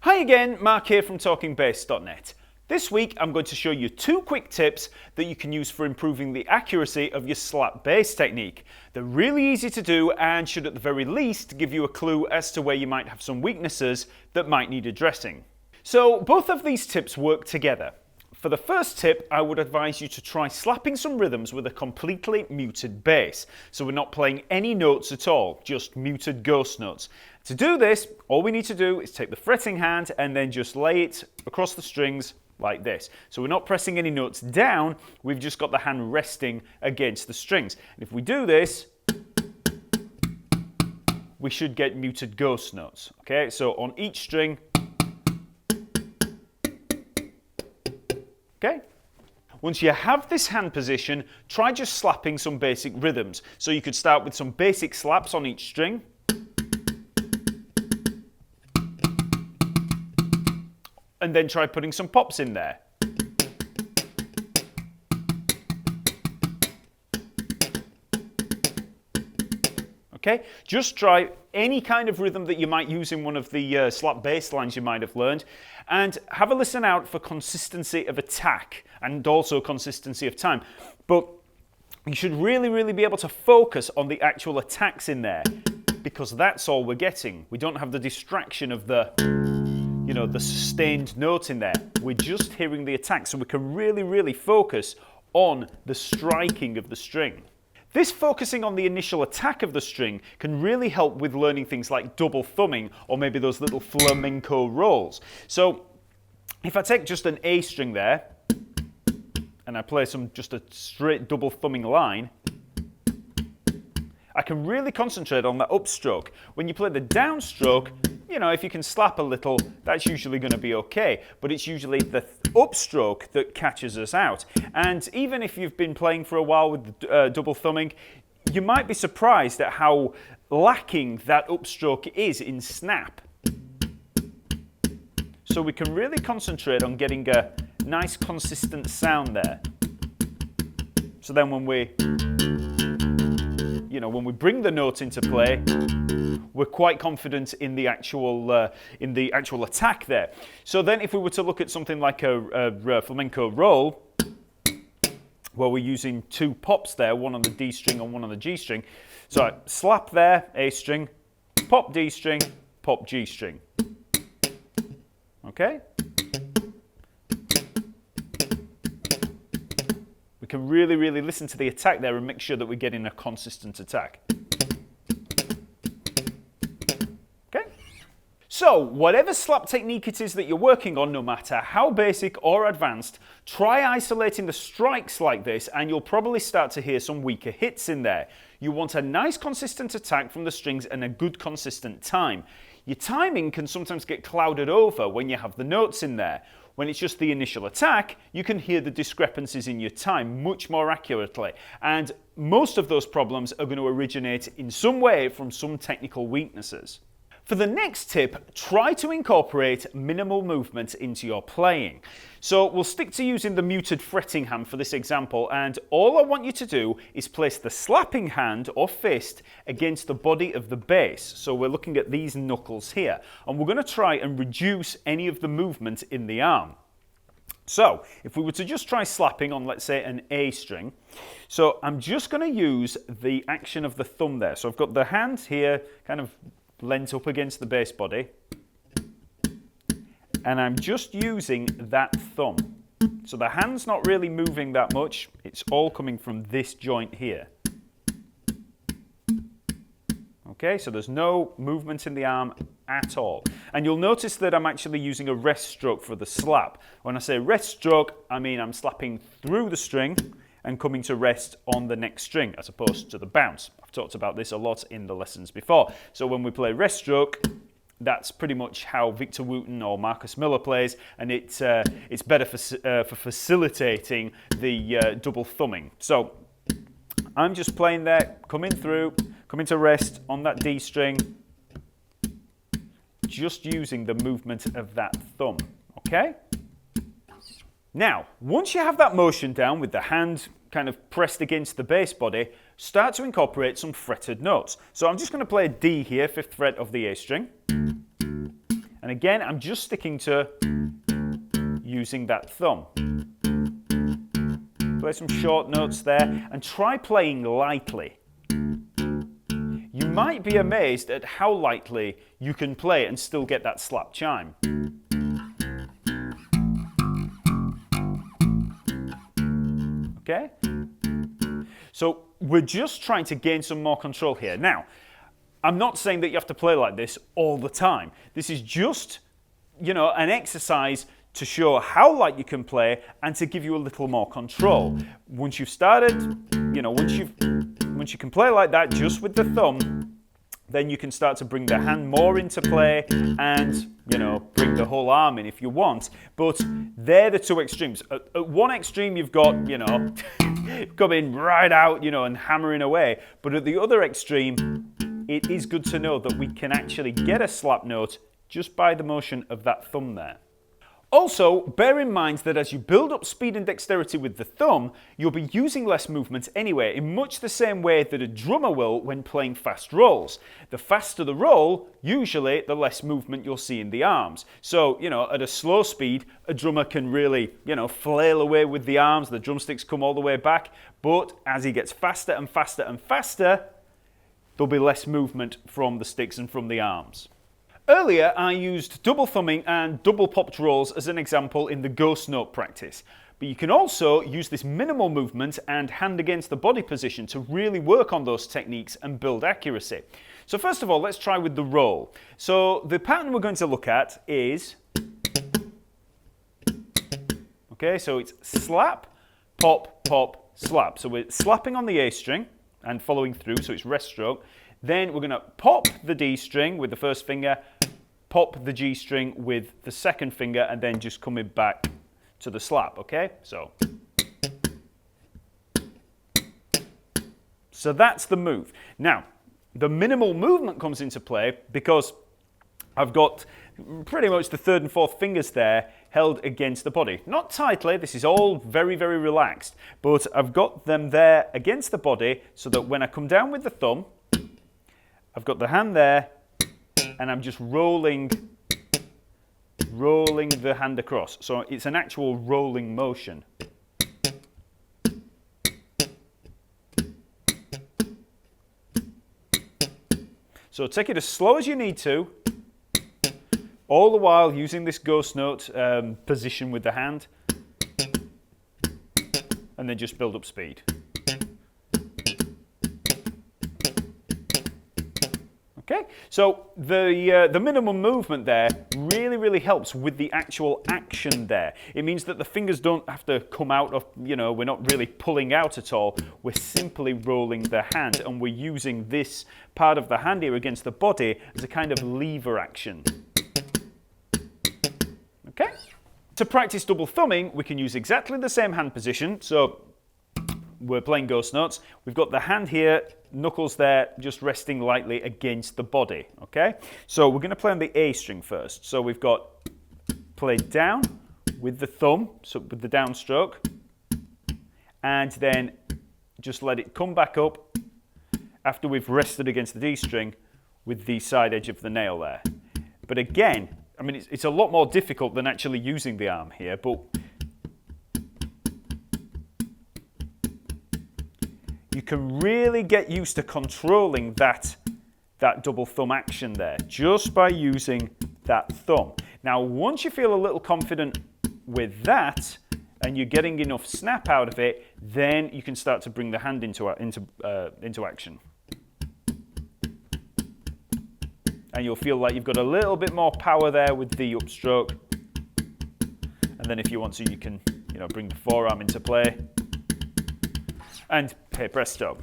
Hi again, Mark here from Talkingbass.net. This week I'm going to show you 2 quick tips that you can use for improving the accuracy of your slap bass technique. They're really easy to do and should at the very least give you a clue as to where you might have some weaknesses that might need addressing. So both of these tips work together. For the first tip, I would advise you to try slapping some rhythms with a completely muted bass. So we're not playing any notes at all, just muted ghost notes. To do this, all we need to do is take the fretting hand and then just lay it across the strings like this. So we're not pressing any notes down, we've just got the hand resting against the strings. And if we do this, we should get muted ghost notes. Okay, so on each string, okay? Once you have this hand position, try just slapping some basic rhythms. So you could start with some basic slaps on each string. And then try putting some pops in there. Okay, just try any kind of rhythm that you might use in one of the slap bass lines you might have learned, and have a listen out for consistency of attack and also consistency of time. But you should really be able to focus on the actual attacks in there, because that's all we're getting. We don't have the distraction of the sustained note in there. We're just hearing the attack, so we can really focus on the striking of the string. This focusing on the initial attack of the string can really help with learning things like double thumbing or maybe those little flamenco rolls. So if I take just an A string there and I play just a straight double thumbing line, I can really concentrate on that upstroke. When you play the downstroke, if you can slap a little, that's usually going to be okay. But it's usually the upstroke that catches us out. And even if you've been playing for a while with double thumbing, you might be surprised at how lacking that upstroke is in snap. So we can really concentrate on getting a nice consistent sound there. So then when we bring the note into play, we're quite confident in the actual attack there. So then if we were to look at something like a flamenco roll, where we're using 2 pops there, one on the D string and one on the G string. So I slap there, A string, pop D string, pop G string. Okay? We can really listen to the attack there and make sure that we're getting a consistent attack. So, whatever slap technique it is that you're working on, no matter how basic or advanced, try isolating the strikes like this and you'll probably start to hear some weaker hits in there. You want a nice consistent attack from the strings and a good consistent time. Your timing can sometimes get clouded over when you have the notes in there. When it's just the initial attack, you can hear the discrepancies in your time much more accurately. And most of those problems are going to originate in some way from some technical weaknesses. For the next tip, try to incorporate minimal movement into your playing. So we'll stick to using the muted fretting hand for this example, and all I want you to do is place the slapping hand or fist against the body of the bass. So we're looking at these knuckles here, and we're going to try and reduce any of the movement in the arm. So if we were to just try slapping on, let's say, an A string, so I'm just going to use the action of the thumb there. So I've got the hand here kind of lent up against the bass body, and I'm just using that thumb. So the hand's not really moving that much, it's all coming from this joint here. Okay, so there's no movement in the arm at all. And you'll notice that I'm actually using a rest stroke for the slap. When I say rest stroke, I mean I'm slapping through the string and coming to rest on the next string as opposed to the bounce. I've talked about this a lot in the lessons before. So when we play rest stroke, that's pretty much how Victor Wooten or Marcus Miller plays, and it's better for facilitating the double thumbing. So I'm just playing there, coming through, coming to rest on that D string, just using the movement of that thumb, okay? Now, once you have that motion down with the hand kind of pressed against the bass body, start to incorporate some fretted notes. So I'm just going to play a D here, 5th fret of the A string. And again, I'm just sticking to using that thumb. Play some short notes there and try playing lightly. You might be amazed at how lightly you can play and still get that slap chime. Okay? So we're just trying to gain some more control here. Now, I'm not saying that you have to play like this all the time. This is just, an exercise to show how light you can play and to give you a little more control. Once you've started, once you can play like that just with the thumb, then you can start to bring the hand more into play and, bring the whole arm in if you want. But they're the two extremes. At one extreme, you've got, coming right out, and hammering away. But at the other extreme, it is good to know that we can actually get a slap note just by the motion of that thumb there. Also, bear in mind that as you build up speed and dexterity with the thumb, you'll be using less movement anyway, in much the same way that a drummer will when playing fast rolls. The faster the roll, usually the less movement you'll see in the arms. So, at a slow speed, a drummer can really, flail away with the arms, the drumsticks come all the way back, but as he gets faster and faster and faster, there'll be less movement from the sticks and from the arms. Earlier, I used double thumbing and double popped rolls as an example in the ghost note practice. But you can also use this minimal movement and hand against the body position to really work on those techniques and build accuracy. So first of all, let's try with the roll. So the pattern we're going to look at is, okay, so it's slap, pop, pop, slap. So we're slapping on the A string and following through, so it's rest stroke. Then we're going to pop the D string with the first finger, pop the G string with the second finger, and then just coming back to the slap, okay? So that's the move. Now, the minimal movement comes into play because I've got pretty much the third and fourth fingers there held against the body. Not tightly, this is all very, very relaxed, but I've got them there against the body so that when I come down with the thumb, I've got the hand there, and I'm just rolling the hand across. So it's an actual rolling motion. So take it as slow as you need to, all the while using this ghost note position with the hand, and then just build up speed. Okay, so the minimum movement there really helps with the actual action there. It means that the fingers don't have to come out of, we're not really pulling out at all. We're simply rolling the hand, and we're using this part of the hand here against the body as a kind of lever action. Okay? To practice double thumbing, we can use exactly the same hand position. So we're playing ghost notes. We've got the hand here, knuckles there, just resting lightly against the body, okay? So we're going to play on the A string first. So we've got played down with the thumb, so with the down stroke, and then just let it come back up after we've rested against the D string with the side edge of the nail there. But again, I mean, it's a lot more difficult than actually using the arm here, but you can really get used to controlling that double thumb action there just by using that thumb. Now, once you feel a little confident with that and you're getting enough snap out of it, then you can start to bring the hand into action. And you'll feel like you've got a little bit more power there with the upstroke. And then if you want to, you can bring the forearm into play. And hey presto.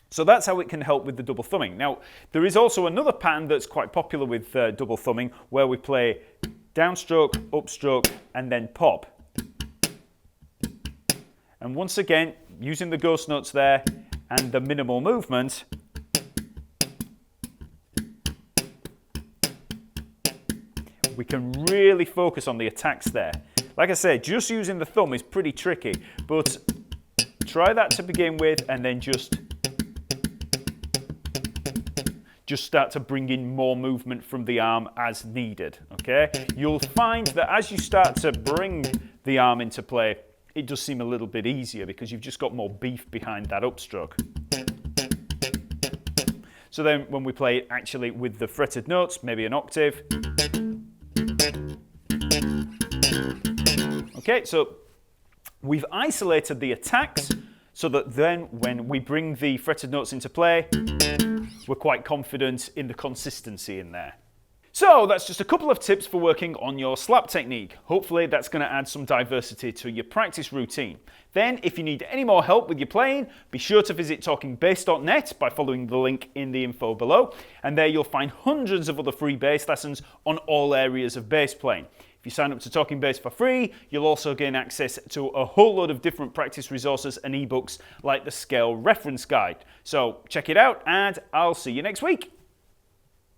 So that's how it can help with the double thumbing. Now, there is also another pattern that's quite popular with double thumbing where we play downstroke, upstroke, and then pop. And once again, using the ghost notes there and the minimal movement, we can really focus on the attacks there. Like I said, just using the thumb is pretty tricky, but try that to begin with, and then just start to bring in more movement from the arm as needed, okay? You'll find that as you start to bring the arm into play, it does seem a little bit easier because you've just got more beef behind that upstroke. So then when we play it actually with the fretted notes, maybe an octave. Okay, so we've isolated the attacks so that then when we bring the fretted notes into play, we're quite confident in the consistency in there. So that's just a couple of tips for working on your slap technique. Hopefully that's going to add some diversity to your practice routine. Then if you need any more help with your playing, be sure to visit talkingbass.net by following the link in the info below, and there you'll find hundreds of other free bass lessons on all areas of bass playing. If you sign up to Talking Bass for free, you'll also gain access to a whole load of different practice resources and ebooks like the Scale Reference Guide. So check it out, and I'll see you next week.